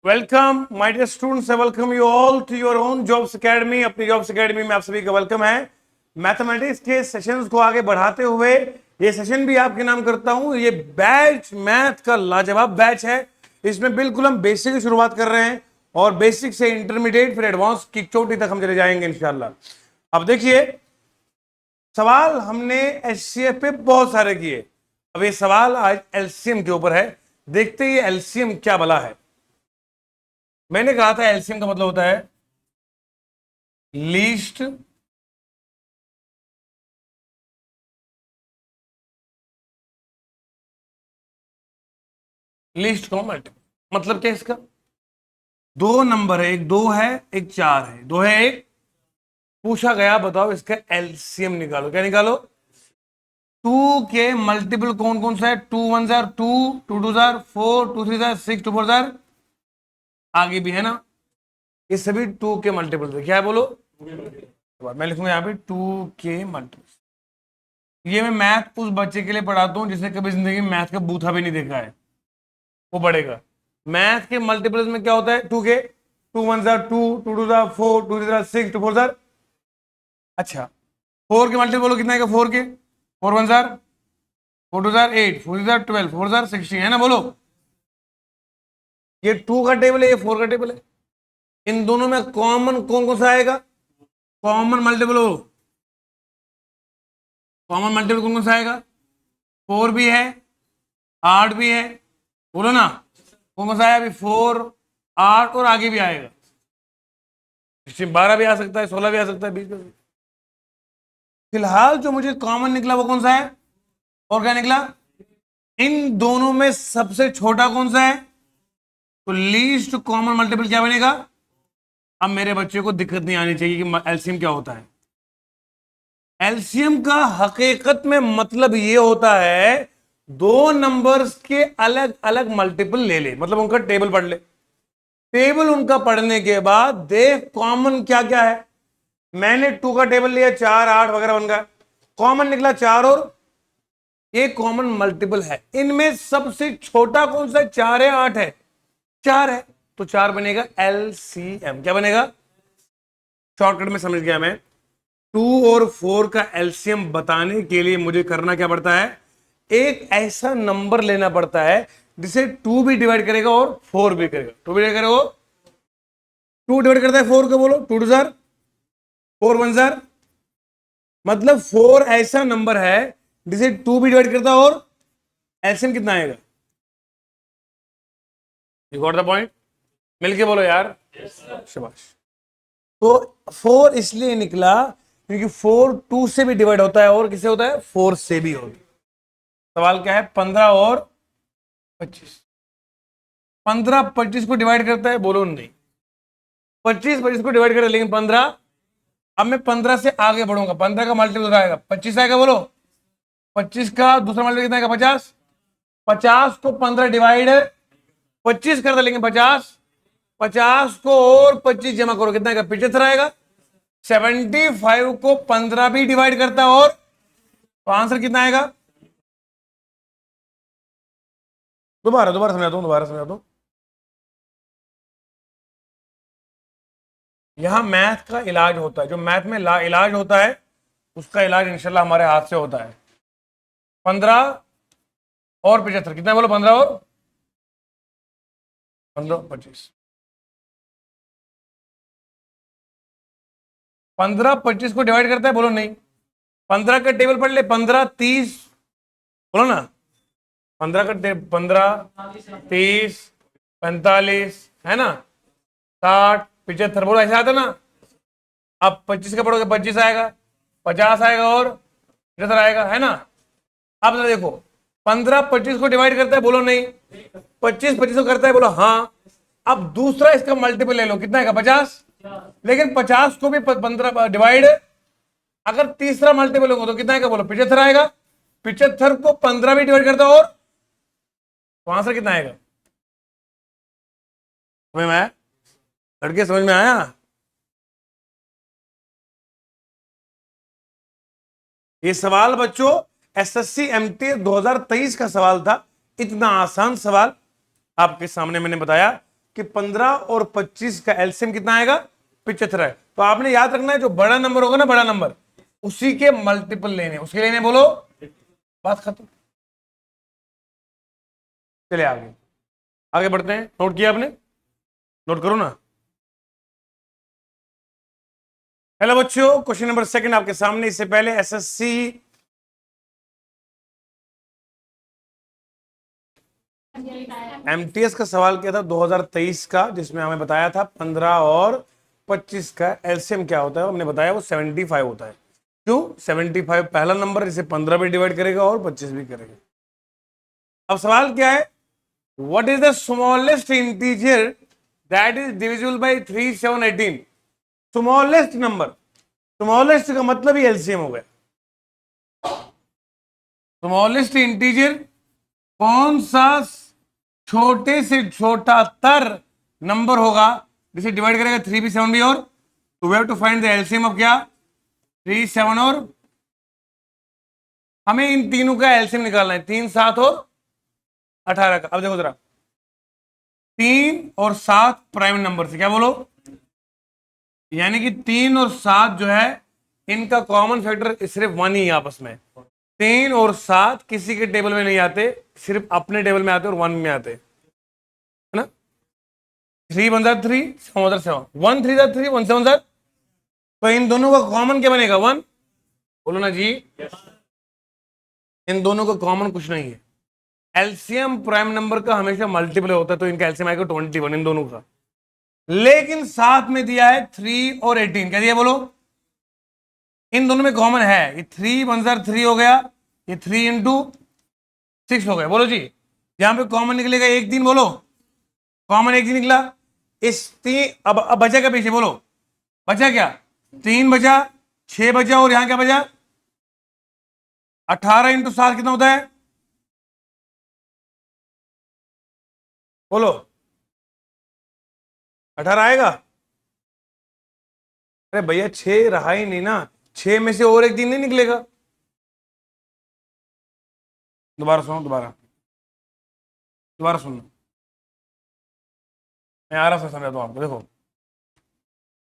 Welcome my dear students, welcome you all to your own Jobs Academy. अपनी Jobs Academy में आप सभी का वेलकम है। मैथमेटिक्स के सेशंस को आगे बढ़ाते हुए ये सेशन भी आपके नाम करता हूं। ये बैच मैथ का लाजवाब बैच है। इसमें बिल्कुल हम बेसिक की शुरुआत कर रहे हैं और बेसिक से इंटरमीडिएट फिर एडवांस की चोटी तक हम चले जाएंगे इंशाल्लाह। अब देखिए, सवाल हमने एचसीएफ पे बहुत सारे किए। अब ये सवाल आज एलसीएम के ऊपर है। देखते ही एलसीएम क्या भला है। मैंने कहा था एलसीएम का मतलब होता है लीस्ट कॉमन मल्टीपल। मतलब क्या इसका? दो नंबर है, एक 2 है एक 4 है, 2 है एक। पूछा गया बताओ इसका एलसीएम निकालो। क्या निकालो? 2 के मल्टीपल कौन कौन सा है? 2 1 जार 2, 2 2 जार 4, 2 3 जार 6, 2 4 जार आगे भी है ना। ये सभी 2 के मल्टीपल है। क्या है बोलो? मैं लिखूंगा यहाँ पे 2 के मल्टीपल। ये मैं मैथ उस बच्चे के लिए पढ़ाता हूँ जिसने कभी जिंदगी में मैथ का बूथा भी नहीं देखा है, वो बढ़ेगा। मैथ के मल्टीपल्स में क्या होता है? 2 के 2 1 जार 2, 2 2 जार 4, 2 3 जार 6, 2 4 जार। अच्छा, 4 के मल्टीपल बोलो कितना आएगा? 4 के 4 1 जार 4 2 जार 8, 4 जार 12, 4 जार 16 है ना। बोलो, ये 2 का टेबल है, ये 4 का टेबल है। इन दोनों में कॉमन कौन कौन सा आएगा? कॉमन मल्टीपल हो, कॉमन मल्टीपल कौन कौन सा आएगा? 4 भी है, 8 भी है। बोलो ना, कौन कौन सा आया अभी? 4, 8 और आगे भी आएगा। 12 भी आ सकता है, 16 भी आ सकता है, 20 भी। फिलहाल जो मुझे कॉमन निकला वो कौन सा है? और क्या निकला? इन दोनों में सबसे छोटा कौन सा है? तो लीस्ट कॉमन मल्टीपल क्या बनेगा? अब मेरे बच्चे को दिक्कत नहीं आनी चाहिए कि एलसीएम क्या होता है। एलसीएम का हकीकत में मतलब ये होता है दो नंबर्स के अलग अलग मल्टीपल ले ले, मतलब उनका टेबल पढ़ ले। टेबल उनका पढ़ने के बाद देख कॉमन क्या क्या है। मैंने 2 का टेबल लिया, 4 8 वगैरह बन गया, कॉमन निकला 4 और ये कॉमन मल्टीपल है। इनमें सबसे छोटा कौन सा है? 4 है 8 है? 4 है, तो 4 बनेगा एलसीएम। क्या बनेगा? शॉर्टकट में समझ गया मैं। 2 और 4 का एलसीएम बताने के लिए मुझे करना क्या पड़ता है? एक ऐसा नंबर लेना पड़ता है जिसे 2 भी डिवाइड करेगा और 4 भी करेगा। 2 भी डिवाइड करेगा, 2 डिवाइड करता है 4 को। बोलो 2 2 जार 4 1 जार, मतलब 4 ऐसा नंबर है जिसे 2 भी डिवाइड करता है और एलसीएम कितना आएगा? You got the point? मिलके बोलो यार, शाबाश। तो 4 इसलिए निकला क्योंकि 4 2 से भी डिवाइड होता है और किससे होता है? 4 से भी होता है। सवाल क्या है? 15 और 25। 15 25 को डिवाइड करता है? बोलो नहीं। 25 25 को डिवाइड करे, लेकिन 15। अब मैं 15 से आगे बढ़ूंगा, 15 का मल्टीपल आएगा 25 आएगा। बोलो 25 का दूसरा मल्टीपल कितना आएगा? 50। 50 को 15 डिवाइड 25 कर दे, लेकिन 50 को और 25 जमा करो, कितना आएगा? 75 आएगा। 75 को 15 भी डिवाइड करता है और तो आंसर कितना आएगा? दोबारा समझाता हूं। यहां मैथ का इलाज होता है, जो मैथ में इलाज होता है उसका इलाज इंशाल्लाह हमारे हाथ से होता है। 15 और 75 कितना? बोलो 15 और 25। 15 25 को डिवाइड करता है? बोलो नहीं। 15 का टेबल पढ़ ले, 15 30, बोलो ना। 15 का 15 30 45 है ना, 60 75, बोलो ऐसा आता ना। अब 25 का पढ़ोगे 25 आएगा, 50 आएगा और 75 आएगा, है ना। अब जरा देखो, 15 25 को डिवाइड करता है? बोलो नहीं। 25 25 को करता है? बोलो हाँ। अब दूसरा इसका मल्टीपल ले लो, कितना आएगा? 50। लेकिन 50 को भी 15 डिवाइड, अगर तीसरा मल्टीपल होगा तो कितना आएगा? बोलो 75 आएगा। 75 को 15 भी डिवाइड करता और तो आंसर कितना आएगा? समझ में आया लड़के? समझ में आया? ये सवाल बच्चों एसएससी एमटी 2023 का सवाल था। इतना आसान सवाल आपके सामने मैंने बताया। कि 15 और 25 का एलसीएम कितना आएगा, 75 है। तो आपने याद रखना है जो बड़ा नंबर होगा ना, बड़ा नंबर, उसी के मल्टीपल लेने, उसके लेने, बोलो, बात खत्म। चलिए आगे आगे बढ़ते हैं। नोट किया आपने, नोट करो ना। हेलो बच्चों, क्वेश्चन नंबर सेकंड आपके सामने। इससे पहले एसएससी एमटीएस का सवाल किया था 2023 का, जिसमें हमें बताया था 15 और 25 का एलसीएम क्या होता है। हमने बताया वो 75 होता है। क्यों 75 पहला नंबर, इसे 15 भी डिवाइड करेगा और 25 भी करेगा। अब सवाल क्या है, what is the smallest integer that is divisible by 3, 7, 18। Smallest number, smallest का मतलब ही एलसीएम हो गया। स्मॉलेस्ट इंटीजर कौन सा छोटे से छोटा तर नंबर होगा जिसे डिवाइड करेगा 3 भी 7 भी और, तो we have to find the LCM of क्या, 3, 7 और, हमें इन तीनों का एलसीएम निकालना है, 3, 7 और 18 का। अब देखो जरा, 3 और 7 प्राइम नंबर से, क्या बोलो, यानी कि 3 और 7 जो है इनका कॉमन फैक्टर सिर्फ 1 ही है आपस में। 3 और 7 किसी के टेबल में नहीं आते, सिर्फ अपने टेबल में आते और 1 में आते, है ना। 3 1 3, 7 7, 1 3 3, 1 7 7। तो इन दोनों का कॉमन क्या बनेगा, 1। बोलो ना जी, इन दोनों का कॉमन कुछ नहीं है। एलसीएम प्राइम नंबर का हमेशा मल्टीपल होता है, तो इनका एलसीएम आएगा 21 इन दोनों का। लेकिन साथ में दिया है 3 और 18, क्या दिया बोलो, इन दोनों में कॉमन है। ये 3 1 3 हो गया, ये 3 इंटू 6 हो गया। बोलो जी, यहां पे कॉमन निकलेगा 1 3, बोलो, कॉमन 1 3 निकला। इस 3 अब बचा क्या पीछे, बोलो, बचा क्या, 3 बचा, 6 बचा और यहां क्या बचा, 18 इंटू 7 कितना होता है, बोलो, 18 आएगा। अरे भैया 6 रहा ही नहीं ना, 6 में से और 1 दिन नहीं निकलेगा। दोबारा सुनो, दोबारा दोबारा सुनना, मैं आ रहा से समझाता हूं आपको। देखो,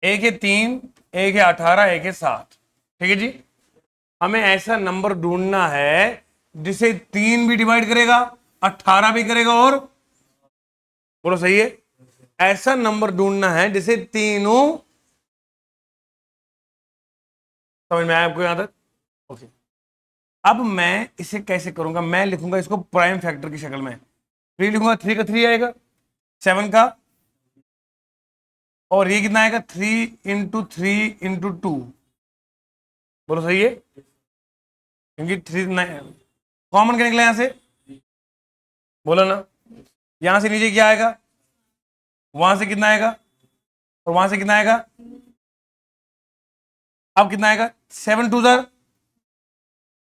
एक है 3, एक है 18, एक है 7, ठीक है जी। हमें ऐसा नंबर ढूंढना है जिसे 3 भी डिवाइड करेगा, 18 भी करेगा और, बोलो सही है, ऐसा नंबर ढूंढना है जिसे तीनों, समझ में आया आपको यहां तक, ओके। अब मैं इसे कैसे करूंगा, मैं लिखूंगा इसको प्राइम फैक्टर की शक्ल में। 3 लिखूंगा, 3 का 3 आएगा, 7 का, और ये कितना आएगा, 3 इंटू 3 इंटू 2, बोलो सही है, क्योंकि 3 कॉमन क्या निकला यहां से, बोलो ना, यहां से नीचे क्या आएगा, वहां से कितना आएगा और वहां से कितना आएगा, अब कितना आएगा, 7 2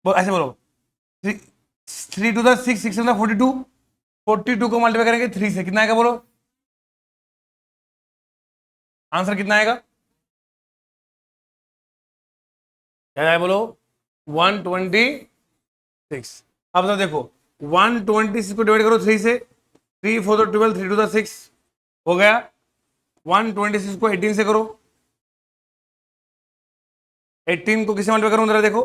ऐसे बोलो, 3 2 6 6 42, 42 को मल्टीप्लाई करेंगे 3 से, कितना आएगा बोलो, आंसर कितना आएगा, क्या आएगा बोलो, 126। अब तो देखो 126 को डिवाइड करो 3 से, 3 4 12, 3 2 6 हो गया। 126 को 18 से करो, 18 को किससे मल्टीप्लाई करूं जरा देखो,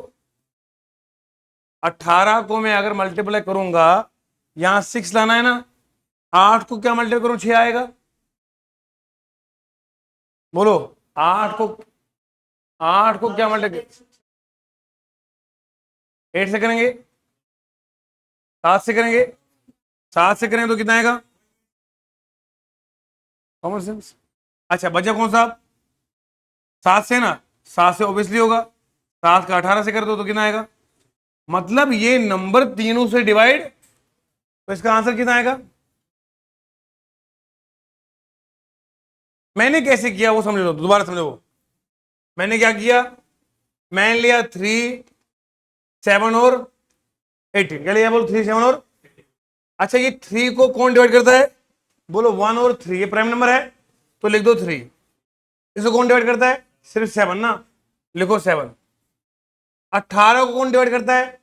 18 को मैं अगर मल्टीप्लाई करूंगा, यहां 6 लाना है ना, 8 को क्या मल्टीप्लाई करूं, 6 आएगा, बोलो, 8 को, 8 को क्या मल्टीप्लाई, 8 से करेंगे, 7 से करेंगे, 7 से करेंगे तो कितना आएगा, कॉमन सेंस। अच्छा बचा कौन सा, 7 से ना, 7 से ऑब्वियसली होगा, 7 का 18 से कर दो तो कितना आएगा, मतलब ये नंबर तीनों से डिवाइड, तो इसका आंसर कितना आएगा। मैंने कैसे किया वो समझ लो, दोबारा समझो। मैंने क्या किया, मैंने लिया 3 7 और 18, क्या लिया बोलो, 3 7 और, अच्छा ये 3 को कौन डिवाइड करता है, बोलो 1 और 3, ये प्राइम नंबर है तो लिख दो 3। इसको कौन डिवाइड करता है, सिर्फ 7 ना, लिखो 7। 18 को कौन डिवाइड करता है,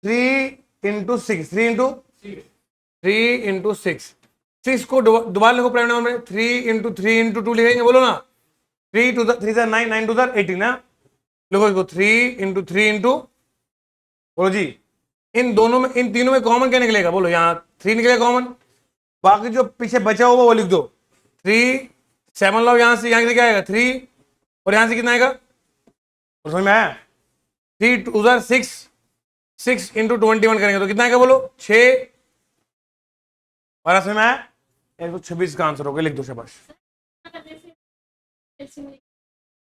3 इंटू 6, 3 इंटू 6, 6 को दोबारा लिखो प्राइम नंबर में, 3 × 3 × 2 लिखेंगे, बोलो ना, 3 2 3 9, 9 2 18 ना, लिखो इसको 3 × 3 × बोलो जी, इन दोनों में, इन तीनों में कॉमन क्या निकलेगा, बोलो, यहाँ 3 निकलेगा कॉमन, बाकी जो पीछे बचा हुआ वो लिख दो, 3 7 लो, यहां से यहाँ से क्या आएगा 3, और यहां से कितना आएगा, और समझ में आया, 3 2 6, 6 × 21 करेंगे तो कितना आएगा, बोलो 6, और समझ में आया, 126 का आंसर होगा, लिख दो शाबाश।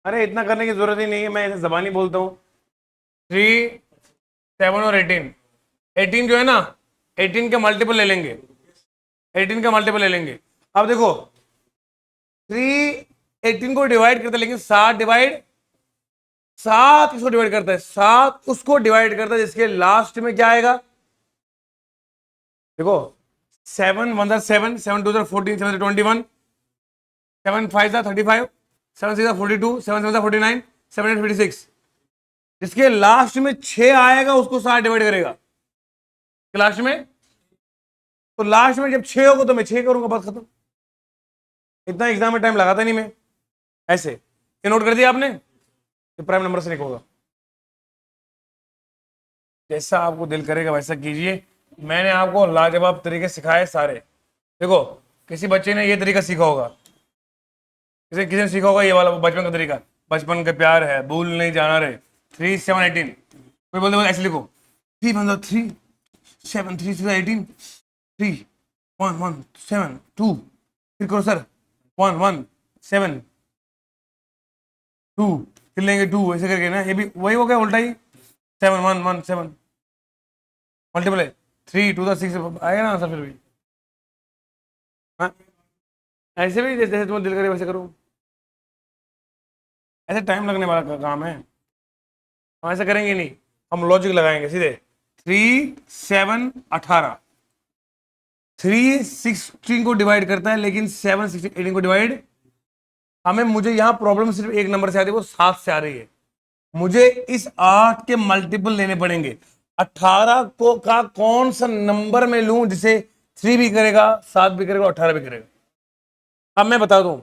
अरे इतना करने की जरूरत ही नहीं है, मैं ऐसे जबानी बोलता हूँ। 3 7 और 18 जो है ना, 18 का मल्टीपल ले लेंगे, 18 का मल्टीपल ले लेंगे। अब देखो 3 18 को डिवाइड करता है, लेकिन 7 किसको डिवाइड करता है, 7 उसको डिवाइड करता है जिसके लास्ट में क्या आएगा, देखो 7 1 7, 7 2 14, 7 21, 7 5 35, 7 6 42, 7 7 49, 7 8 56, जिसके लास्ट में 6 आएगा उसको 7 डिवाइड करेगा लास्ट में, तो लास्ट में जब 6 होगा तो मैं 6 करूंगा, बात खत्म। इतना एग्जाम में टाइम लगाता नहीं मैं, ऐसे ये नोट कर दिया आपने, तो प्राइम नंबर से निकलेगा, जैसा आपको दिल करेगा वैसा कीजिए। मैंने आपको लाजवाब तरीके सिखाए सारे। देखो किसी बच्चे ने ये तरीका सीखा होगा, किसी ने सीखा होगा ये वाला बचपन का तरीका, बचपन का प्यार है भूल नहीं जाना रे, 3 7 18, कोई बोलते ऐसे लिखो 3 3 7 3 6 18, 3 1 1 7 2, फिर करो सर 1 1 7 2, फिर लेंगे 2, ऐसे करके ना, ये भी वही हो गया उल्टा ही, 7 1 1 7 मल्टीपल है 3 2 6 आएगा ना आंसर फिर भी। हाँ ऐसे भी जैसे तुम्हें दिल करे वैसे करो, ऐसे टाइम लगने वाला काम है, हम ऐसे करेंगे नहीं, हम लॉजिक लगाएंगे सीधे। 3 7 18, 3 16 को डिवाइड करता है, लेकिन 7 16 18 को डिवाइड, मुझे यहां प्रॉब्लम सिर्फ एक नंबर से आ रही है, वो 7 से आ रही है, मुझे इस 8 के मल्टीपल लेने पड़ेंगे। 18 को का कौन सा नंबर में लूं जिसे 3 भी करेगा 7 भी करेगा 18 भी करेगा। अब मैं बता दूं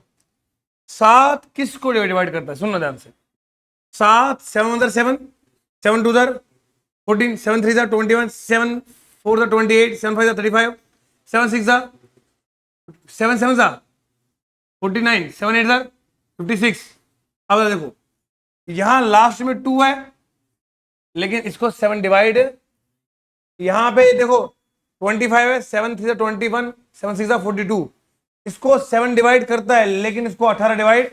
7 किसको डिवाइड करता है, सुनना ध्यान से। 7 7 1 7, 7 2 14, 7 3 21, 7 4 28, 7 5 35, 7 6 7 7 49, 7 8 56। अब देखो यहां लास्ट में 2 है, लेकिन इसको 7 डिवाइड, यहां पे देखो 25 है, 7 3 21, 7 6 42, इसको 7 डिवाइड करता है, लेकिन इसको 18 डिवाइड,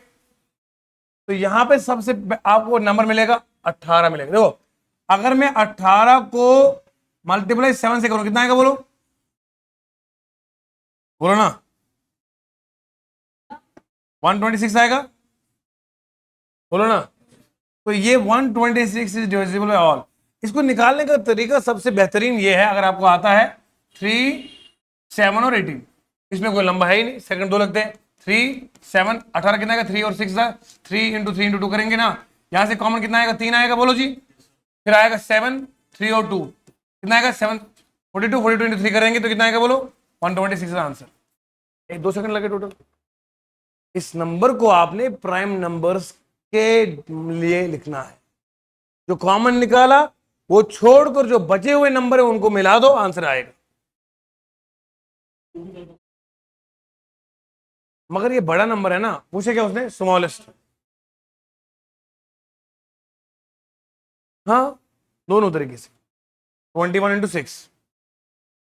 तो यहां पे सबसे आपको नंबर मिलेगा 18 मिलेगा। देखो अगर मैं 18 को मल्टीप्लाई 7 से करूं कितना आएगा, बोलो बोलो ना, 126 आएगा, बोलो ना। तो ये 126 इज डिविजिबल बाय ऑल। इसको निकालने का तरीका सबसे बेहतरीन ये है, अगर आपको आता है 3 7 और 18, इसमें कोई लंबा है ही नहीं, सेकंड 2 लगते हैं। 3 7 18 कितना आएगा, 3 और 6 3 × 3 × 2 करेंगे ना, यहां से कॉमन कितना आएगा, 3 आएगा, बोलो जी, फिर आएगा 7 3 और 2 कितना आएगा, 7 42 42 × 3 करेंगे तो कितना आएगा, बोलो 126 का आंसर। 1-2 सेकंड लगे टोटल। इस नंबर को आपने प्राइम नंबर्स के लिए लिखना है, जो कॉमन निकाला वो छोड़कर जो बचे हुए नंबर है उनको मिला दो, आंसर आएगा। मगर ये बड़ा नंबर है ना, पूछे क्या उसने, स्मॉलेस्ट। हाँ दोनों तरीके से 21 × 6।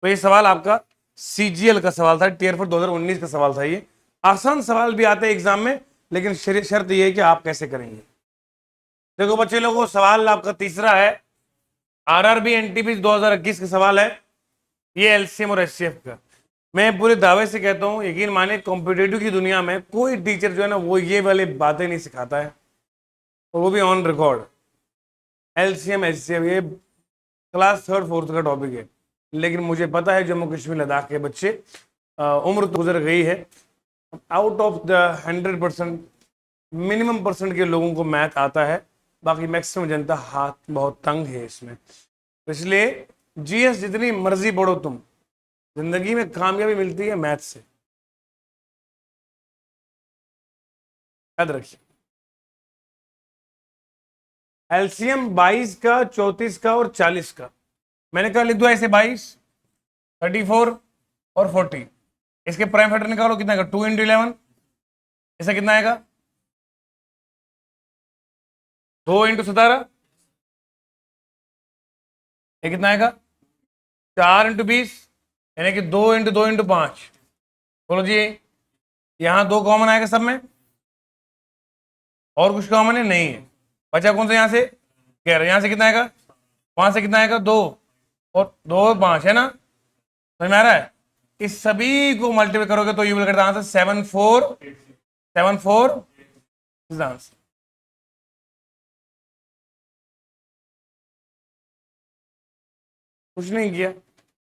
तो ये सवाल आपका सीजीएल का सवाल था, टियर 4 2019 का सवाल था। ये आसान सवाल भी आते हैं एग्जाम में, लेकिन शर्त ये है कि आप कैसे करेंगे। देखो बच्चे लोगों, सवाल आपका तीसरा है, आरआरबी एनटीपी 2021 का सवाल है, ये एलसीएम और एचसीएफ का। मैं पूरे दावे से कहता हूं, यकीन माने कॉम्पिटेटिव की दुनिया में कोई टीचर जो है ना वो ये वाली बातें नहीं सिखाता है, और वो भी ऑन रिकॉर्ड। एलसीएम एचसीएफ ये क्लास 3rd 4th का टॉपिक है, लेकिन मुझे पता है जम्मू कश्मीर लद्दाख के बच्चे, उम्र तो गुजर गई है, out of the 100% minimum percent के लोगों को मैथ आता है, बाकी मैक्सिमम जनता हाथ बहुत तंग है इसमें। तो इसलिए जीएस जितनी मर्जी पढ़ो तुम, जिंदगी में कामयाबी मिलती है मैथ से, याद रखिए। एलसीएम 22 का, 34 का और 40 का, मैंने कहा लिख दो ऐसे 22, 34 और 40। इसके प्राइम फैक्टर निकालो, कितना आएगा 2 × 11, ऐसा कितना आएगा 2 × 17, ये कितना आएगा 4 × 20, यानी कि 2 × 2 × 5। बोलो जी, यहां 2 कॉमन आएगा सब में, और कुछ कॉमन है नहीं है। बचा कौन सा यहां से 11, यहां से कितना आएगा 5 से कितना आएगा 2, और 2 और 5 है ना, समझ में आ रहा है। इस सभी को मल्टीप्लाई करोगे तो you will get the answer 7 4 is the answer. कुछ नहीं किया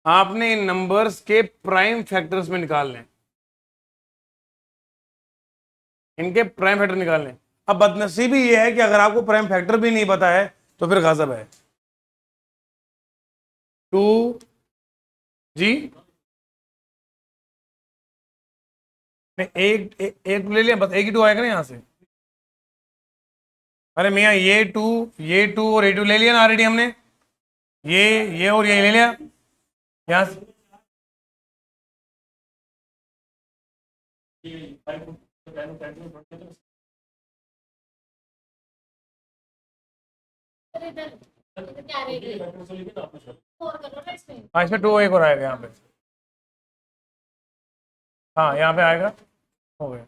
आपने, इन नंबर्स के प्राइम फैक्टर्स में निकालने, इनके प्राइम फैक्टर निकालने। अब बदनसीबी ये है कि अगर आपको प्राइम फैक्टर भी नहीं पता है तो फिर गजब है। 2 जी नहीं, एक ले लिया बस, एक ही 2 आएगा ना यहाँ से। अरे मियाँ ये टू और ये 2 ले लिया ना ऑलरेडी हमने, ये और ये ले लिया यहाँ से। हाँ, इसमें 2 एक और आएगा यहाँ पे, हाँ यहाँ पे आएगा, हो गया।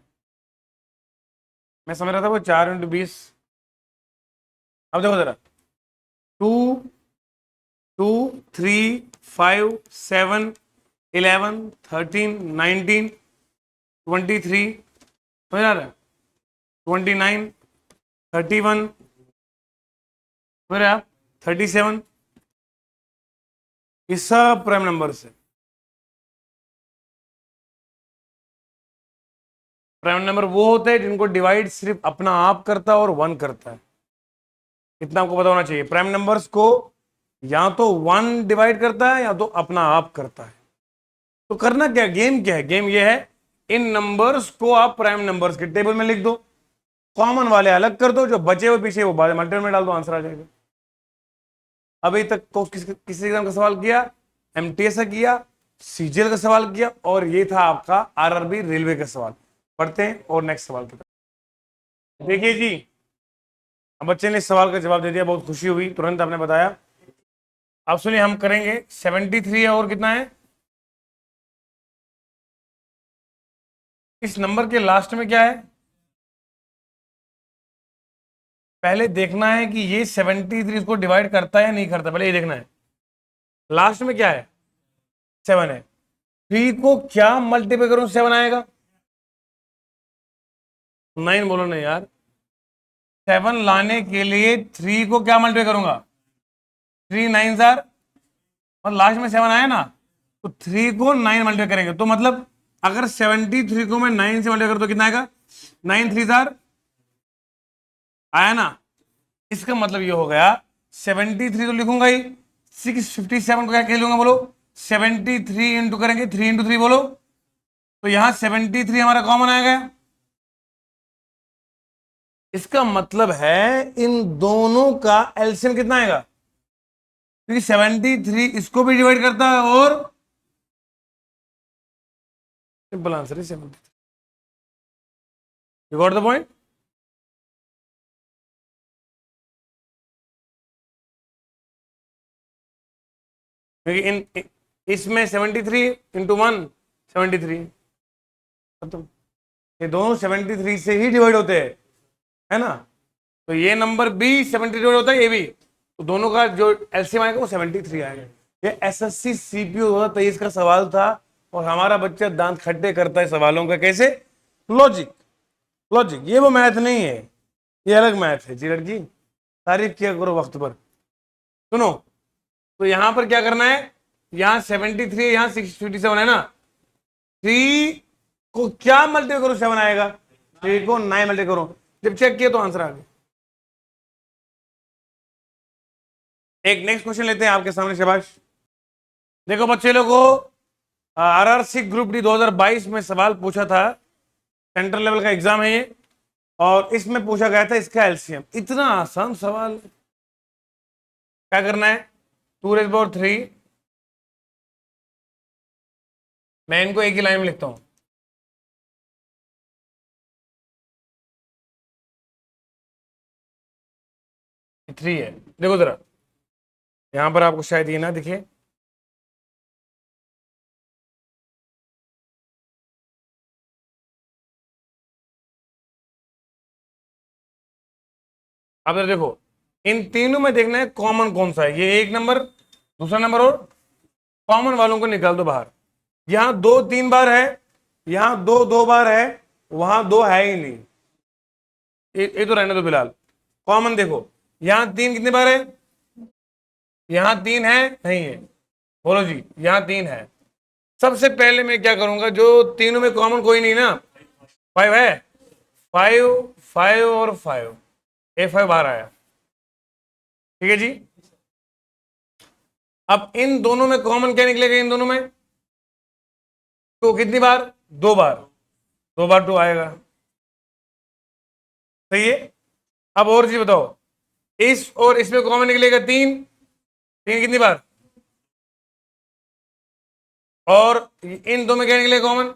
मैं समझ रहा था वो 4 × 20। अब देखो जरा, 2 2 3 5 7 11 13 19 23, समझ आ रहा है 29 31, समझ रहे आप 37, ये सब प्राइम नंबर से। प्राइम नंबर वो होते हैं जिनको डिवाइड सिर्फ अपना आप करता है और 1 करता है। इतना आपको पता होना चाहिए, प्राइम नंबर्स को या तो 1 डिवाइड करता है या तो अपना आप करता है। तो करना क्या, गेम क्या है, गेम ये है इन नंबर्स को आप प्राइम नंबर्स के टेबल में लिख दो, कॉमन वाले अलग कर दो, जो बचे हुए पीछे वो बाद में मल्टीपल में डाल दो, आंसर आ जाएगा। अभी तक को किसी एग्जाम का सवाल किया, एमटीएस का किया, सीजीएल का सवाल किया, और ये था आपका आरआरबी रेलवे का सवाल। पढ़ते हैं और नेक्स्ट सवाल की तरफ। देखिए जी, अब बच्चे ने इस सवाल का जवाब दे दिया, बहुत खुशी हुई, तुरंत आपने बताया। अब सुनिए, हम करेंगे 73 है और कितना है, इस नंबर के लास्ट में क्या है, पहले देखना है कि ये 73 इसको डिवाइड करता है या नहीं करता, पहले ये देखना है। लास्ट में क्या है 7 है, 3 को क्या मल्टीप्लाई करूं 7 आएगा, 9 बोलो नहीं यार, 7 लाने के लिए 3 को क्या मल्टीप्लाई करूंगा, 3 9 जार, और लास्ट में 7 आया ना, तो 3 को 9 मल्टीप्लाई करेंगे, तो मतलब अगर 73 को मैं 9 से मल्टीप्लाई करूं तो कितना आएगा 9 3 जार, आया ना। इसका मतलब ये हो गया 73 तो लिखूंगा ही, 657 को क्या कह लूंगा बोलो, 73 इंटू करेंगे 3 × 3 बोलो, तो यहां 73 हमारा कॉमन आ गया। इसका मतलब है इन दोनों का एलसीएम कितना आएगा, क्योंकि 73 इसको भी डिवाइड करता है और सिंपल आंसर है 73। You got the point. क्योंकि इसमें 73 × 1 73, मतलब ये दोनों 73 से ही डिवाइड होते हैं, है ना। तो ये नंबर भी 73 डिवाइड होता है, ये भी, तो दोनों का जो एलसीएम आएगा वो 73 आएगा। ये एसएससी सीपीयू 2023 का सवाल था, और हमारा बच्चा दांत खट्टे करता है सवालों का, कैसे, लॉजिक, लॉजिक, ये वो मैथ नहीं है, ये अलग मैथ है जी लड़की, तारीफ किया करो वक्त पर। सुनो, तो यहां पर क्या करना है, यहां 73 है, यहां 657 है ना, 3 को क्या मल्टीप्लाई करो 7 आएगा, 3 को 9 मल्टीप्लाई करो, जब चेक किया तो आंसर आ गया। एक नेक्स्ट क्वेश्चन लेते हैं आपके सामने, शाबाश। देखो बच्चे लोगों, RRC ग्रुप डी 2022 में सवाल पूछा था, सेंट्रल लेवल का एग्जाम है ये, और इसमें पूछा गया था इसका एलसीएम। इतना आसान सवाल। क्या करना है, 2⁻3, मैं इनको एक ही लाइन में लिखता हूं, 3 है। देखो जरा, यहां पर आपको शायद ये ना दिखे, अब जरा देखो, इन तीनों में देखना है कॉमन कौन सा है। ये 1 नंबर, दूसरा नंबर, और कॉमन वालों को निकाल दो बाहर। यहां 2 3 बार है, यहां 2 2 बार है, वहां 2 है ही नहीं। ये तो रहने दो फिलहाल। कॉमन देखो, यहां 3 कितने बार है, यहां 3 है, नहीं है, बोलो जी, यहां 3 है। सबसे पहले मैं क्या करूंगा, जो तीनों में कॉमन कोई नहीं ना, 5 है, 5 5 और 5, A5 बाहर आया, ठीक है जी। अब इन दोनों में कॉमन क्या निकलेगा, इन दोनों में तो कितनी बार, 2 बार, 2 बार 2 आएगा, सही है। अब और चीज बताओ, इस और इसमें कॉमन निकलेगा 3, 3 कितनी बार, और इन दो में क्या निकलेगा कॉमन,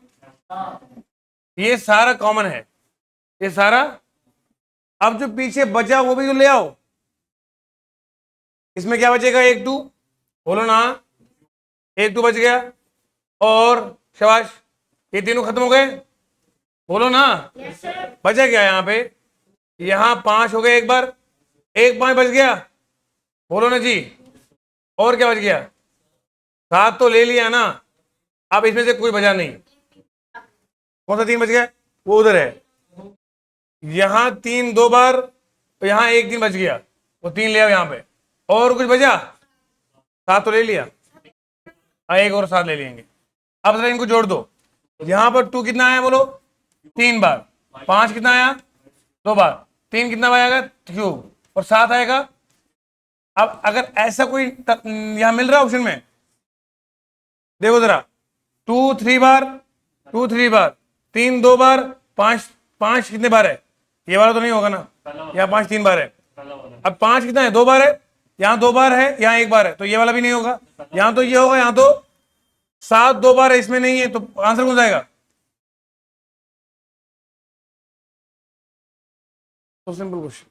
ये सारा कॉमन है, ये सारा। अब जो पीछे बचा वो भी तो ले आओ, इसमें क्या बचेगा, 1 2, बोलो ना, 1 2 बच गया, और शाबाश, ये तीनों खत्म हो गए, बोलो ना। बचा क्या यहाँ पे, यहाँ 5 हो गए, एक बार, 1 5 बच गया, बोलो ना जी। और क्या बच गया, 7 तो ले लिया ना। अब इसमें से कोई बचा नहीं, कौन सा 3 बच गया, वो उधर है। यहां 3 2 बार, तो यहां 1 3 बच गया, वो 3 ले आओ यहाँ पे। और कुछ बचा, 7 तो ले लिया, एक और 7 ले लेंगे। अब जरा इनको जोड़ दो, यहां पर 2 कितना आया बोलो, 3 बार, 5 कितना आया, 2 बार, 3 कितना आएगा, क्यूब, और 7 आएगा। अब अगर ऐसा कोई यहां मिल रहा है ऑप्शन में, देखो जरा, 2 3 बार, 2 3 बार, 3 2 बार, 5 5 कितने बार है, ये वाला तो नहीं होगा ना, यहाँ 5 3 बार है। अब 5 कितना है, 2 बार है, यहाँ 2 बार है, यहाँ 1 बार है, तो ये वाला भी नहीं होगा, यहाँ तो ये होगा, यहाँ तो 7 2 बार है, इसमें नहीं है, तो आंसर कौन जाएगा, तो सिंपल क्वेश्चन।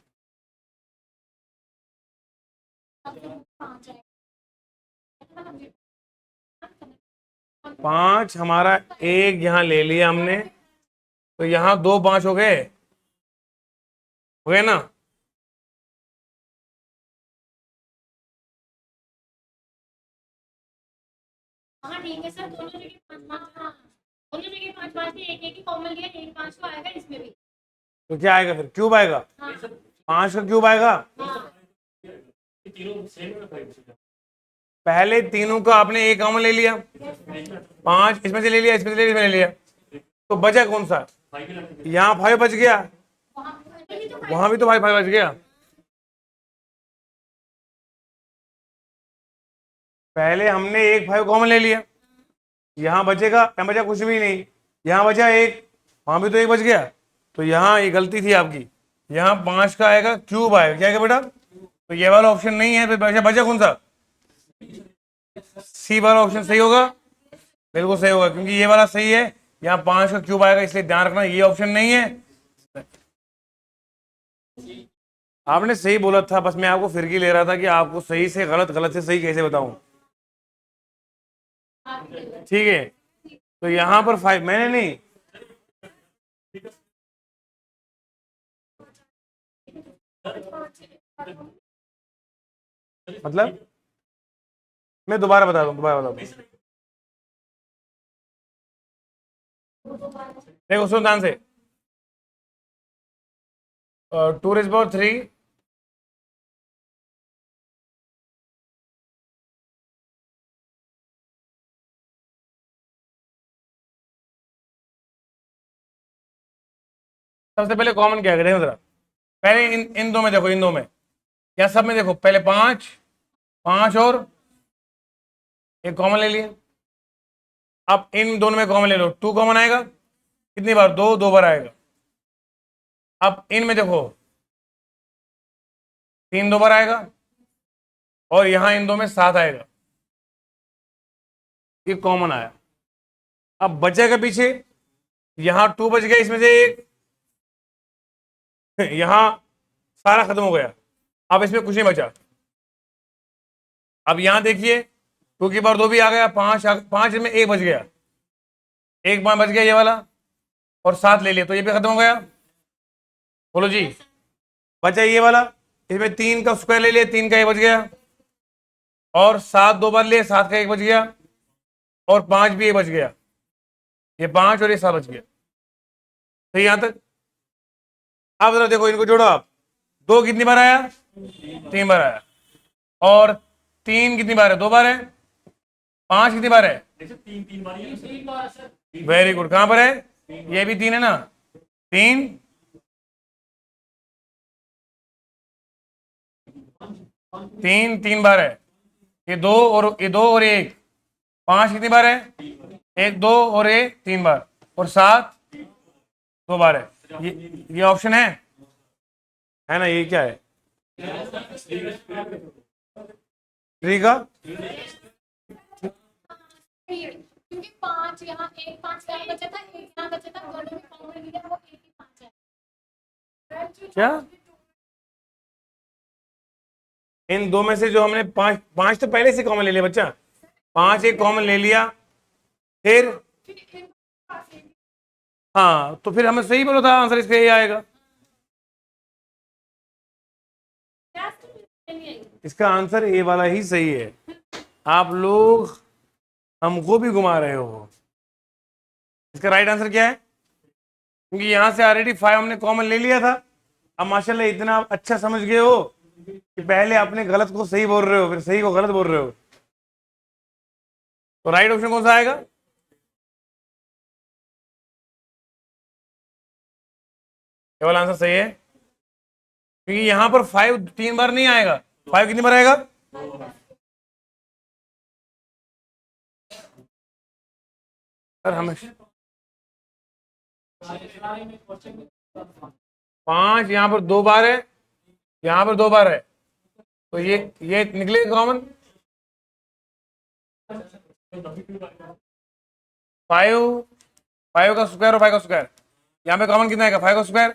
5 हमारा, एक यहाँ ले लिया हमने, तो यहाँ 2 5 हो गए ना। हाँ ठीक है सर, दोनों जगह 5 5, हाँ दोनों जगह 5 5 थे, एक एक ही कॉमन लिया, यही 5 तो आएगा इसमें भी। तो क्या आएगा फिर, क्यूब आएगा, हाँ 5 का क्यूब आएगा। हाँ पहले तीनों का आपने एक कॉमन ले लिया, 5 इसमें से ले लिया, इसमें से ले लिया, इसमें ले लिया, तो बचा कौन सा, यहाँ 5 बच गया, वहां भी तो 5 बच गया। पहले हमने एक 5 कॉमन ले लिया, यहाँ बचेगा, यहाँ बचा कुछ भी नहीं, यहाँ बचा 1, वहां भी तो 1 बच गया, तो यहाँ ये गलती थी आपकी, यहाँ 5 का आएगा क्यूब आएगा, क्या आएगा बेटा, तो ये वाला ऑप्शन नहीं है, फिर बचा कौन सा, सी वाला ऑप्शन सही होगा, बिल्कुल सही होगा, क्योंकि ये वाला सही है, यहाँ 5 का क्यूब आएगा, इसलिए ध्यान रखना ये ऑप्शन नहीं है। आपने सही बोला था, बस मैं आपको फिरकी ले रहा था कि आपको सही से गलत, गलत से सही कैसे बताऊं, ठीक है। तो यहां पर 5 मैंने नहीं, मतलब मैं दोबारा बता दूं, देखो सुन ध्यान से, 2⁻3, सबसे पहले कॉमन क्या है, देखो जरा, पहले इन दो में देखो, इन दो में क्या, सब में देखो, पहले 5 5 और एक कॉमन ले लिए। अब इन दोनों में कॉमन ले लो, 2 कॉमन आएगा, कितनी बार, 2 बार आएगा। अब इनमें देखो 3 2 बार आएगा, और यहां इन दो में 7 आएगा, ये कॉमन आया। अब बचेगा पीछे, यहां 2 बच गया, इसमें से एक यहां सारा खत्म हो गया, अब इसमें कुछ नहीं बचा। अब यहां देखिए 2 की पावर 2 भी आ गया, 5 में एक बच गया, एक बार बच गया ये वाला, और 7 ले लिया, तो ये भी खत्म हो गया। बोलो जी, बचा ये वाला, इसमें 3 का स्क्वायर ले लिया, 3 का एक बच गया, और 7 2 बार लिए, 7 का एक बच गया, और 5 भी एक बच गया, ये 5 और ये 7 बच गया। तो यहां तक। अब जरा देखो इनको जोड़ो आप, 2 कितनी बार आया, 3 बार आया, और 3 कितनी बार है, 2 बार है, 5 कितनी बार है, वेरी गुड, कहां पर है, ये भी 3 है ना, 3 3 बार है, ये 2 और ये 2 और 1, 5 कितनी बार है, 1 2 और ये 3 बार, और 7 2 बार है। ये ऑप्शन है ना, ये क्या है, थ्री का, क्योंकि 5 यहाँ, एक 5 यहाँ बचा था, एक यहाँ बचा था, दोनों में कॉमन लिया, वो एक ही 5 है। क्या इन दो में से जो हमने 5 तो पहले से कॉमन ले लिया बच्चा, 5 एक कॉमन ले लिया, फिर हाँ, तो फिर हमें सही बोला था, आंसर इसका यही आएगा। इसका आंसर ए वाला ही सही है, आप लोग हमको भी घुमा रहे हो। इसका राइट आंसर क्या है, क्योंकि यहां से ऑलरेडी 5 हमने कॉमन ले लिया था। अब माशाल्लाह इतना आप अच्छा समझ गए हो कि पहले अपने गलत को सही बोल रहे हो, फिर सही को गलत बोल रहे हो। तो राइट ऑप्शन कौन सा आएगा, केवल आंसर सही है, क्योंकि यहां पर 5 3 बार नहीं आएगा, 5 कितनी बार आएगा, सर हमेशा 5 यहां पर 2 बार है, यहां पर 2 बार है, तो ये निकलेगा कॉमन, 5 का स्क्वायर और 5 का स्क्वायर, यहाँ पे कॉमन कितना आएगा, 5 का स्क्वायर,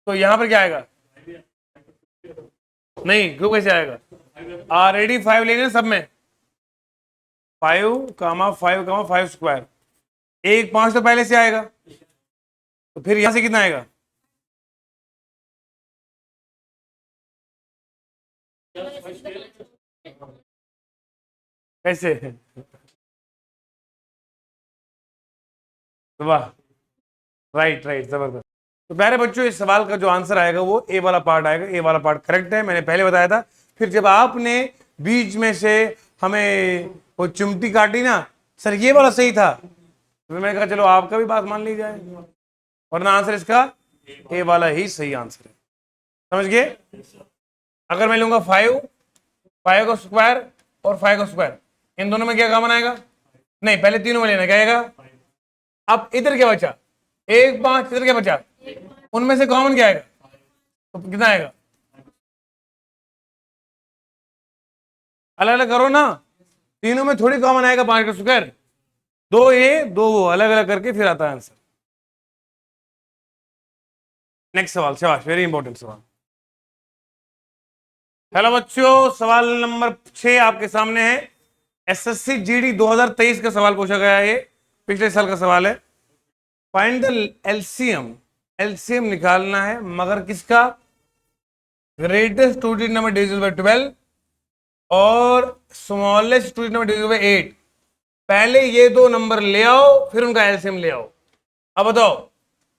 तो यहाँ पर क्या आएगा, नहीं क्यों, कैसे आएगा, ऑलरेडी 5 लेने सब में, 5 स्क्वायर, एक 5 तो पहले से आएगा, तो फिर यहां से कितना आएगा, कैसे, वाह, राइट राइट, जबरदस्त। तो प्यारे बच्चों, इस सवाल का जो आंसर आएगा वो ए वाला पार्ट आएगा, ए वाला पार्ट करेक्ट है, मैंने पहले बताया था। फिर जब आपने बीच में से हमें वो चिमटी काटी ना, सर ये वाला सही था, तो मैंने कहा चलो आपका भी बात मान ली जाए, वरना आंसर इसका ए वाला ही सही आंसर है, समझ गए। अगर मैं लूंगा 5 का स्क्वायर और 5 का स्क्वायर, इन दोनों में क्या कॉमन आएगा, नहीं पहले तीनों में लेना, क्या आएगा, अब इधर क्या बचा, 1 5, इधर क्या बचा, उनमें से कॉमन क्या आएगा, तो कितना आएगा, अलग अलग करो ना, तीनों में थोड़ी कॉमन आएगा 5 का स्क्वायर, 2 ये 2 वो, अलग अलग करके फिर आता है आंसर। नेक्स्ट सवाल, शाबाश, वेरी इंपॉर्टेंट सवाल। हेलो बच्चों, सवाल नंबर 6 आपके सामने है, एसएससी जीडी 2023 का सवाल पूछा गया है, ये पिछले साल का सवाल है। फाइंड द एलसीएम, एलसीएम निकालना है, मगर किसका, greatest two digit number divisible by 12 और smallest two digit number divisible bye 8। पहले ये दो नंबर ले आओ, फिर उनका एलसीएम ले आओ। अब बताओ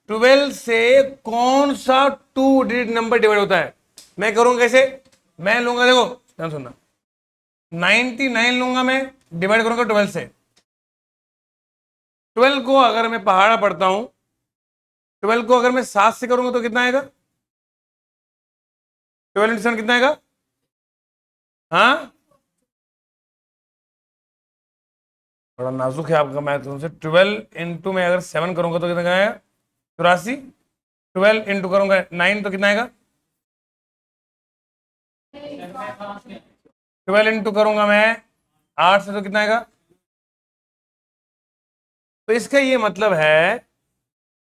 12 से कौन सा टू डिजिट नंबर डिवाइड होता है, मैं करूंगा कैसे, मैं लूंगा, देखो ध्यान सुनना, 99 लूंगा मैं, डिवाइड करूंगा 12 से। 12 को अगर मैं पहाड़ा पढ़ता हूं, 12 को अगर मैं 7 से करूंगा तो कितना आएगा, 12 इंटू 7 कितना आएगा, हाँ बड़ा नाजुक है आपका मैथ से। 12 इंटू में अगर 7 करूंगा तो कितना आएगा? 84। 12 इंटू करूंगा 9 तो कितना आएगा? 12 इंटू करूंगा मैं 8 से तो कितना आएगा? तो इसका ये मतलब है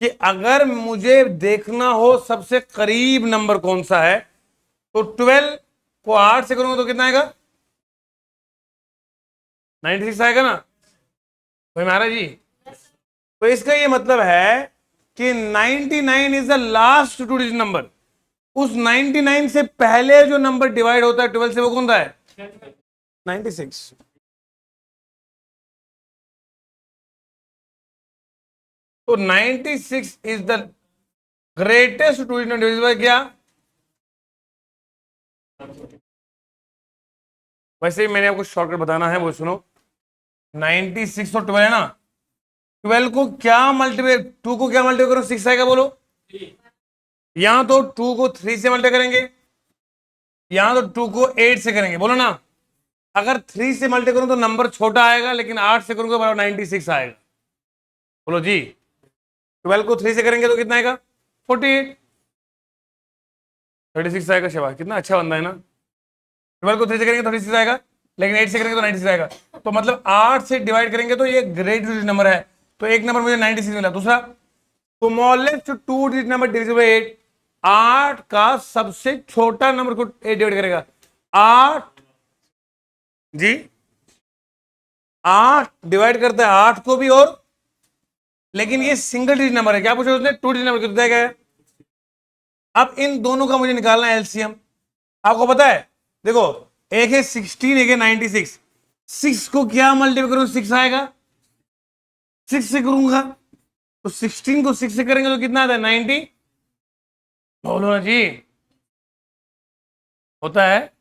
कि अगर मुझे देखना हो सबसे करीब नंबर कौन सा है, तो 12 को 8 से करूंगा तो कितना आएगा? 96 आएगा ना भाई महाराज जी। तो इसका ये मतलब है कि 99 is the last two digit number. उस 99 से पहले जो नंबर डिवाइड होता है 12 से, वो कौन सा है? 96। तो 96 is the greatest two digit number divide क्या? वैसे ही मैंने आपको शॉर्टकट बताना है, वो सुनो। 96 और 12 है ना, 12 को क्या मल्टीप्लाई, 2 को क्या मल्टीप्लाई करो 6 आएगा, बोलो। यहां तो 2 को 3 से मल्टीप्लाई करेंगे, यहां तो 2 को 8 से करेंगे, बोलो ना। अगर 3 से मल्टीप्लाई करूं तो नंबर छोटा आएगा, लेकिन 8 से करूंगा बराबर 96 आएगा, बोलो जी। 12 को 3 से करेंगे तो कितना आएगा? 48। 36 आएगा। शिवा कितना अच्छा बंदा है ना। 12 को 3 से करेंगे तो 36 आएगा, लेकिन 8 से करेंगे तो 96 आएगा। तो मतलब 8 से डिवाइड करेंगे तो ये ग्रेट नंबर है। तो एक नंबर मुझे 96 मिला। दूसरा, smallest two digit number divisible bye 8, 8 का सबसे छोटा नंबर को 8 डिवाइड करेगा। 8 जी, 8 डिवाइड करता है 8 को भी, और लेकिन ये सिंगल डिजिट नंबर है। क्या पूछा उसने? टू डिजिट नंबर कितना है? अब इन दोनों का मुझे निकालना है एलसीएम। आपको पता है, देखो, एक है 16, एक है 96। 6 को क्या मल्टीप्लाई करूं 6 आएगा, 6 से करूंगा तो 16 को 6 से करेंगे तो कितना आता है? 90। बोलो ना जी, होता है?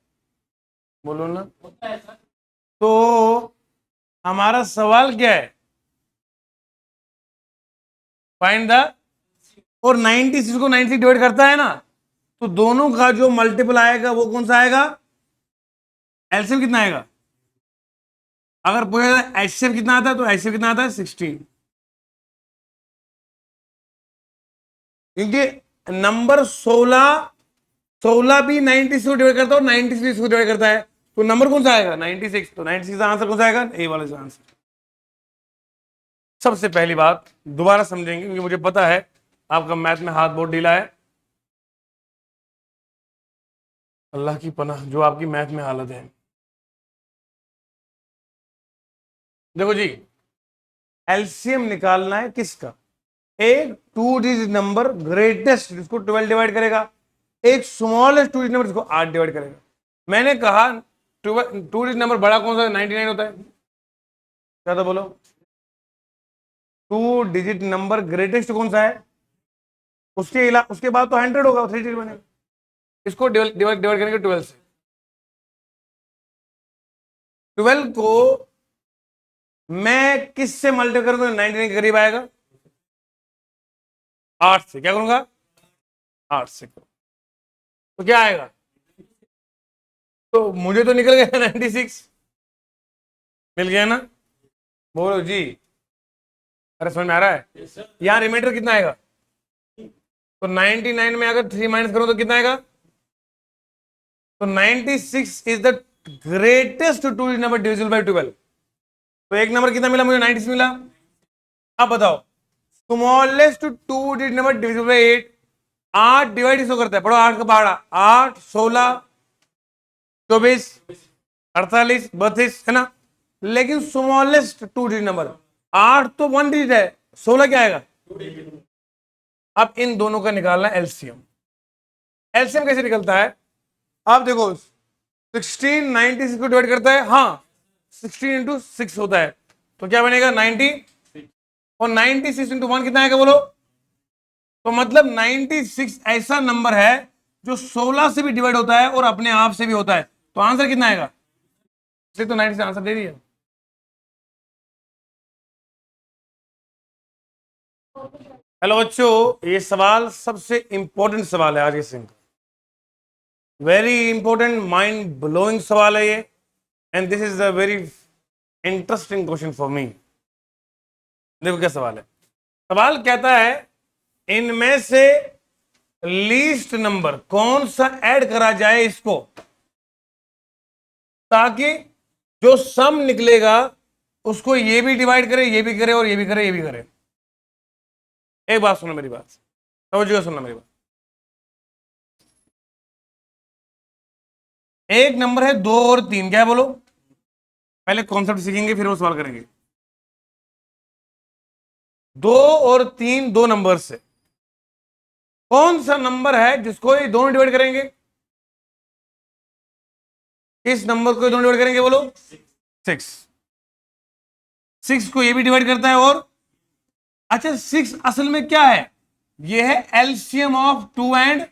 बोलो ना। होता है सर। तो हमारा सवाल क्या है? फाइंड द, और 96 को 96 डिवाइड करता है ना, तो दोनों का जो मल्टीपल आएगा वो कौन सा आएगा? एलसीएम कितना आएगा? अगर पूछा जाए एचसीएफ कितना आता है, तो एचसीएफ कितना आता है? 16। क्योंकि नंबर 16 भी 96 को डिवाइड करता है और 96 को डिवाइड करता है, तो नंबर कौन सा आएगा? 96। तो 96 का आंसर कौन सा आएगा? ए वाला आंसर। सबसे पहली बात दोबारा समझेंगे, क्योंकि मुझे पता है आपका मैथ में हाथ बहुत ढीला है। अल्लाह की पनाह जो आपकी मैथ में हालत है। देखो जी, एलसीएम निकालना है किसका? एक टू डिजिट नंबर ग्रेटेस्ट जिसको 12 डिवाइड करेगा, एक स्मॉलेस्ट टू डिजिट नंबर जिसको 8 डिवाइड करेगा। मैंने कहा टू डिजिट नंबर बड़ा कौन सा? 99 होता है। क्या था बोलो? टू डिजिट नंबर ग्रेटेस्ट कौन सा है? उसके बाद तो 100 होगा, 3 डिजिट बनेगा। इसको डिवाइड करेंगे 12 से। 12 को मैं किससे मल्टीप्लाई करूंगा? 99 के करीब आएगा। 8 से क्या करूंगा? 8 से करूंगा तो क्या आएगा? तो मुझे तो निकल गया 96, मिल गया ना? बोलो जी, अरे समझ में आ रहा है? यहां रिमाइंडर कितना आएगा? तो 99 में अगर 3 माइनस करो तो कितना आएगा? तो 96 is the greatest two number divisible by 12। तो एक नंबर कितना मिला मुझे? 96 मिला। अब बताओ, smallest two digit number divisible bye 8। 8 divide इसको करता है, पढ़ो 8 का पहाड़ा। 8, 16, 24, 48, 32 है ना। लेकिन स्मॉलेस्ट टू डिजिट नंबर 8 तो 1 डिजिट है, 16 क्या आएगा? अब इन दोनों का निकालना है एलसीएम। एलसीएम कैसे निकलता है? आप देखो, 16 96 को डिवाइड करता है, हाँ 16 इंटू 6 होता है, तो क्या बनेगा? 90। और 96 इंटू 1 कितना आएगा बोलो? तो मतलब 96 ऐसा नंबर है जो 16 से भी डिवाइड होता है और अपने आप से भी होता है। तो आंसर कितना आएगा? इसलिए तो 96 आंसर दे दिया। हेलो बच्चों, ये सवाल सबसे इंपॉर्टेंट सवाल है आज के Singh, very important, mind blowing सवाल है ये, and this is a very interesting question for me. देखो क्या सवाल है। सवाल कहता है इनमें से लीस्ट नंबर कौन सा ऐड करा जाए इसको, ताकि जो सम निकलेगा उसको ये भी डिवाइड करे, ये भी करे, और ये भी करे, ये भी करे। एक बात सुनो मेरी बात, समझिएगा, सुनना मेरी बात। एक नंबर है 2 और 3, क्या है बोलो? पहले कॉन्सेप्ट सीखेंगे फिर वो सवाल करेंगे। 2 और 3 दो नंबर से कौन सा नंबर है जिसको ये दोनों डिवाइड करेंगे? किस नंबर को ये दोनों डिवाइड करेंगे बोलो? 6। 6 को ये भी डिवाइड करता है, और अच्छा 6 असल में क्या है? ये है एलसीएम ऑफ 2 एंड,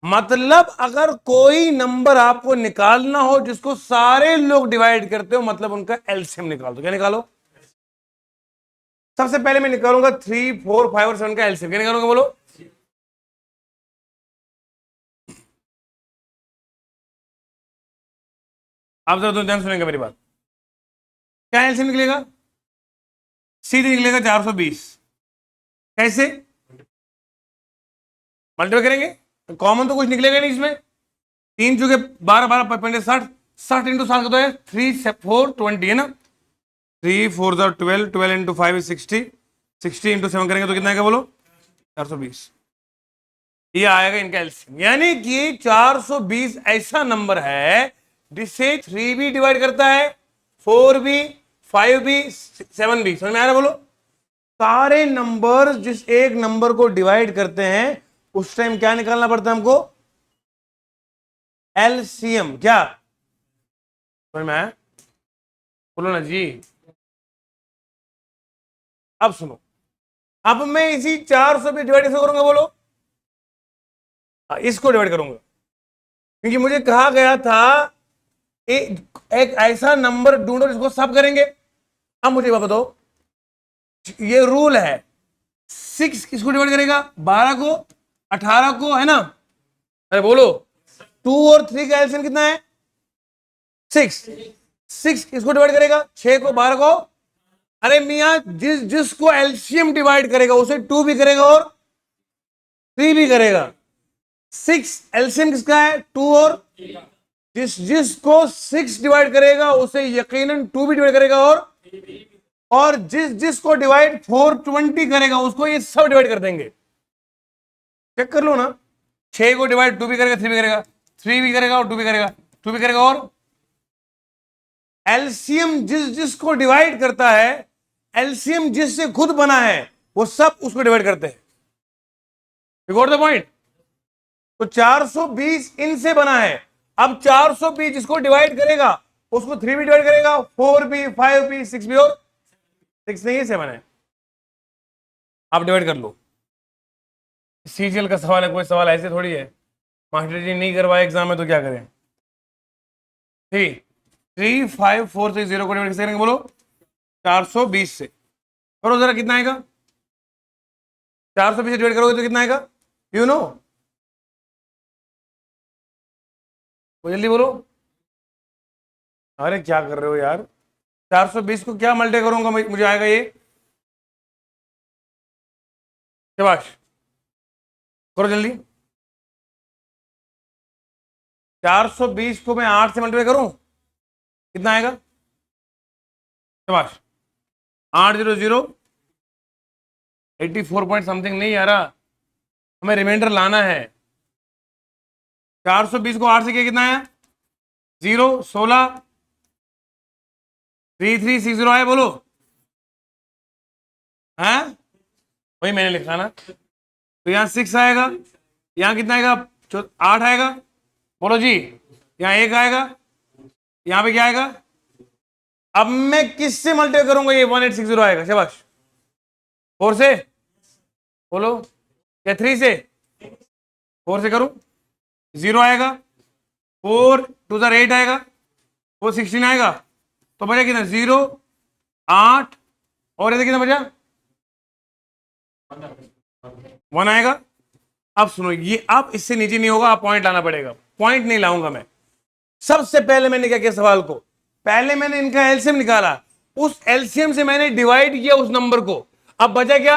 मतलब अगर कोई नंबर आपको निकालना हो जिसको सारे लोग डिवाइड करते हो, मतलब उनका एलसीएम निकाल दो। क्या निकालो? सबसे पहले मैं निकालूंगा 3, 4, 5 और 7 का एलसीएम। क्या निकालूंगा बोलो? आप जरा ध्यान सुनेंगे मेरी बात। क्या एलसीएम निकलेगा? सीधे निकलेगा 420। कैसे मल्टीप्लाई करेंगे? कॉमन तो कुछ निकलेगा नहीं इसमें। 3 चुके 12, 12 55 60, 60 इंटू 7 का तो है 3 4 20 है ना। 3 4 12, 12 इंटू 5 60, 60 इंटू 7 करेंगे तो कितना आएगा बोलो? 420। ये आएगा इनका एलसीएम। यानी कि 420 ऐसा नंबर है जिससे 3 भी डिवाइड करता है, 4 भी, 5 भी, 7 भी। समझ में आ रहा है बोलो? सारे नंबर जिस एक नंबर को डिवाइड करते हैं उस टाइम क्या निकालना पड़ता है हमको? एलसीएम। क्या समझ में आया? बोलो ना जी। अब सुनो, अब मैं इसी 400 पे डिवाइड कैसे करूंगा बोलो? इसको डिवाइड करूंगा, क्योंकि मुझे कहा गया था एक ऐसा नंबर ढूंढो जिसको सब करेंगे। अब मुझे बताओ, ये रूल है 6 किसको डिवाइड करेगा? 12 को, 18 को, है ना? अरे बोलो, 2 और 3 का एलसीएम कितना है? 6। 6 किसको डिवाइड करेगा? 6 को, 12 को। अरे मियां, जिसको एलसीएम डिवाइड करेगा उसे 2 भी करेगा और 3 भी करेगा। 6 एलसीएम किसका है? 2 और जिसको 6 डिवाइड करेगा उसे यकीनन 2 भी डिवाइड करेगा, और जिसको डिवाइड 420 करेगा उसको ये सब डिवाइड कर देंगे। चेक कर लो ना, 6 को डिवाइड 2 भी करेगा, 3 भी करेगा, 3 भी करेगा और 2 भी करेगा, 2 भी करेगा। और एलसीएम जिसको डिवाइड करता है, एलसीएम जिससे खुद बना है, वो सब उसको डिवाइड करते हैं। You got the point? तो 420 इनसे बना है। अब 420 जिसको डिवाइड करेगा उसको 3 भी डिवाइड करेगा, 4 भी, 5 भी, 6 भी, और 6 नहीं 7 है। आप डिवाइड कर लो। सीजीएल का सवाल है, कोई सवाल ऐसे थोड़ी है। मास्टर जी नहीं करवाए एग्जाम में तो क्या करें? 3 5 4 6 0 को डिवाइड कैसे करेंगे बोलो? 420 से। करो जरा, कितना आएगा? 420 से डिवाइड करोगे तो कितना आएगा? यू नो, जल्दी बोलो। अरे क्या कर रहे हो यार? 420 को क्या मल्टे करूंगा मुझे आएगा ये? शाबाश, करो जल्दी। 420 को मैं 8 से मल्टीप्लाई करूं, कितना आएगा? शाबाश, 8 0 0 84 पॉइंट समथिंग नहीं आ रहा, हमें रिमाइंडर लाना है। 420 को 8 से कितना है? 0 16 3 3 6 0 आए बोलो। हाँ वही मैंने लिखा ना। तो यहाँ 6 आएगा, यहाँ कितना आएगा? 8 आएगा बोलो जी। यहाँ 1 आएगा, यहाँ पे क्या आएगा? अब मैं किससे मल्टीप्लाई करूंगा? ये 1860 आएगा। शाबाश, 4 से बोलो या 3 से? 4 से करूं, 0 आएगा, 4 2 8 आएगा, 4 16 आएगा, तो बचा कितना? 0 8 और ऐसे कितना बचा? 1 आएगा। अब सुनो, ये अब इससे नीचे नहीं होगा, आप पॉइंट लाना पड़ेगा। पॉइंट नहीं लाऊंगा मैं। सबसे पहले मैंने क्या किया सवाल को? पहले मैंने इनका एलसीएम निकाला, उस एलसीएम से मैंने डिवाइड किया उस नंबर को, अब बचा क्या?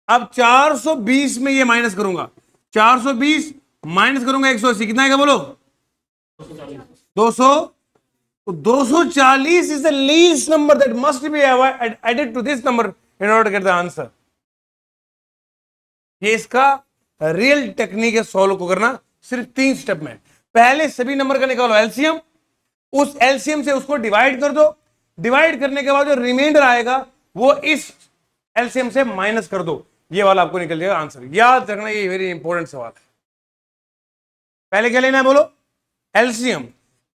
अब 420 में ये माइनस करूंगा, 420 माइनस करूंगा 180, कितना आएगा बोलो? 200। तो 240 is the least number that must be added to this number in order to get the answer. ये इसका रियल टेक्निक है सॉल्व को करना, सिर्फ 3 स्टेप में। पहले सभी नंबर का निकालो एलसीएम, उस एलसीएम से उसको डिवाइड कर दो, डिवाइड करने के बाद जो रिमाइंडर आएगा वो इस एलसीएम से माइनस कर दो, ये वाला आपको निकल जाएगा आंसर। याद रखना, ये वेरी इंपॉर्टेंट सवाल है। पहले क्या लेना है बोलो? एलसीएम।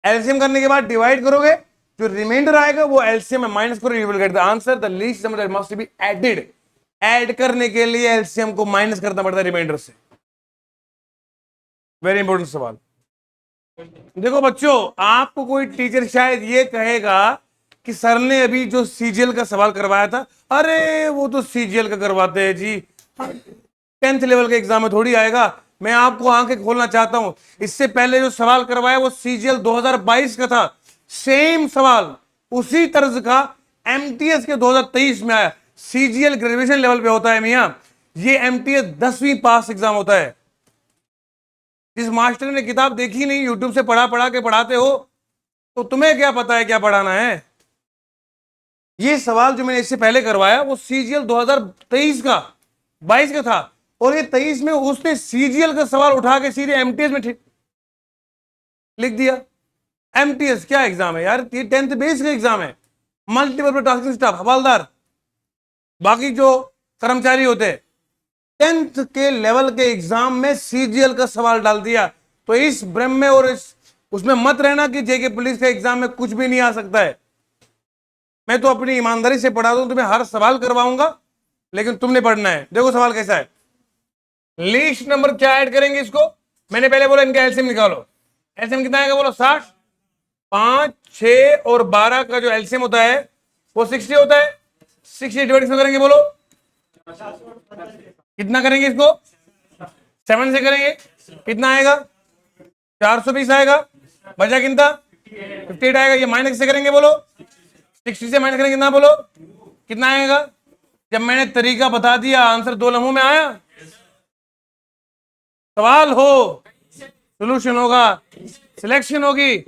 एलसीएम करने के बाद डिवाइड करोगे, जो रिमाइंडर आएगा वो एलसीएम में माइनस करो, you will get the answer. The least number that must be added, add करने के लिए एलसीएम को माइनस करना पड़ता है रिमाइंडर से। वेरी इंपॉर्टेंट सवाल। देखो बच्चों, आपको कोई टीचर शायद ये कहेगा कि सर ने अभी जो सीजीएल का सवाल करवाया था, अरे वो तो सीजीएल का करवाते हैं जी, 10th लेवल के एग्जाम में थोड़ी आएगा। मैं आपको आंखें खोलना चाहता हूं, इससे पहले जो सवाल करवाया वो सीजीएल 2022 का था, सेम सवाल उसी तर्ज का एमटीएस के 2023 में आया। सीजीएल ग्रेजुएशन लेवल पे होता है मियां, ये एमटीएस 10वीं पास एग्जाम होता है। जिस मास्टर ने किताब देखी नहीं, यूट्यूब से पढ़ा पढ़ा के पढ़ाते हो, तो तुम्हें क्या पता है क्या पढ़ाना है? ये सवाल जो मैंने इससे पहले करवाया वो सीजीएल 2023 का 22 का था, और ये 23 में उसने सीजीएल का सवाल उठा के सीधे एमटीएस में लिख दिया। एमटीएस क्या एग्जाम है यार? ये 10th बेस का एग्जाम है, मल्टीपल टास्किंग स्टाफ, हवालदार, बाकी जो कर्मचारी होते हैं। 10th के लेवल के एग्जाम में सीजीएल का सवाल डाल दिया, तो इस भ्रम में और इस उसमें मत रहना कि जेके पुलिस के एग्जाम में कुछ भी नहीं आ सकता है। मैं तो अपनी ईमानदारी से पढ़ा दूं, तुम्हें हर सवाल करवाऊंगा, लेकिन तुमने पढ़ना है। देखो सवाल कैसा है, लीस्ट नंबर क्या ऐड करेंगे इसको? मैंने पहले बोला इनका एलसीएम निकालो। एलसीएम कितना आएगा बोलो? 60। 5, 6 और 12 का जो एलसीएम होता है वो 60 होता है। 60 डिवाइड किसमें करेंगे बोलो? कितना करेंगे इसको? 7 से करेंगे, कितना आएगा? 420 आएगा। बचा कितना? 58 आएगा। ये माइनस से करेंगे बोलो? 60 से माइनस करेंगे कितना बोलो? कितना आएगा? जब मैंने तरीका बता दिया, आंसर 2 लम्हों में आया। सवाल हो, सोल्यूशन होगा, सिलेक्शन होगी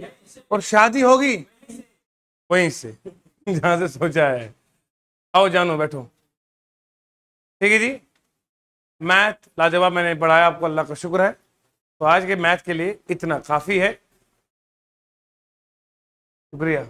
और शादी होगी वहीं से जहां से सोचा है। आओ जानो, बैठो। ठीक है जी, मैथ लाजवाब मैंने पढ़ाया आपको, अल्लाह का शुक्र है। तो आज के मैथ के लिए इतना काफी है। शुक्रिया।